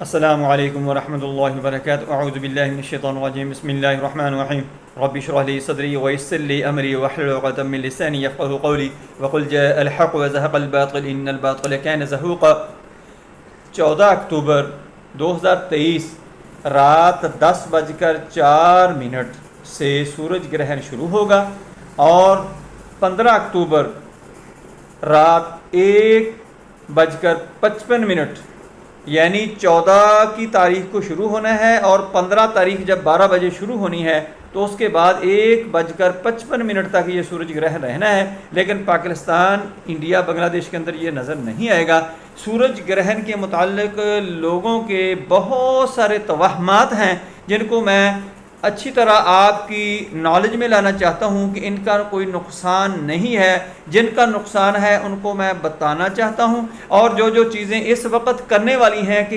السلام علیکم ورحمۃ اللہ وبرکاتہ، اعوذ باللہ من الشیطان الرجیم، بسم اللہ الرحمن الرحیم، رب اشرح لی صدری ویسر لی امری واحلل عقدۃ من لسانی یفقهوا قولی وقل جاء الحق وزهق الباطل ان الباطل كان زهوقا۔ 14 اکتوبر 2023 رات 10:04 سے سورج گرہن شروع ہوگا اور 15 اکتوبر رات 1:55 یعنی 14 کی تاریخ کو شروع ہونا ہے اور 15 تاریخ جب 12 بجے شروع ہونی ہے تو اس کے بعد 1:55 تک یہ سورج گرہن رہنا ہے، لیکن پاکستان، انڈیا، بنگلہ دیش کے اندر یہ نظر نہیں آئے گا۔ سورج گرہن کے متعلق لوگوں کے بہت سارے توہمات ہیں جن کو میں اچھی طرح آپ کی نالج میں لانا چاہتا ہوں کہ ان کا کوئی نقصان نہیں ہے، جن کا نقصان ہے ان کو میں بتانا چاہتا ہوں، اور جو چیزیں اس وقت کرنے والی ہیں کہ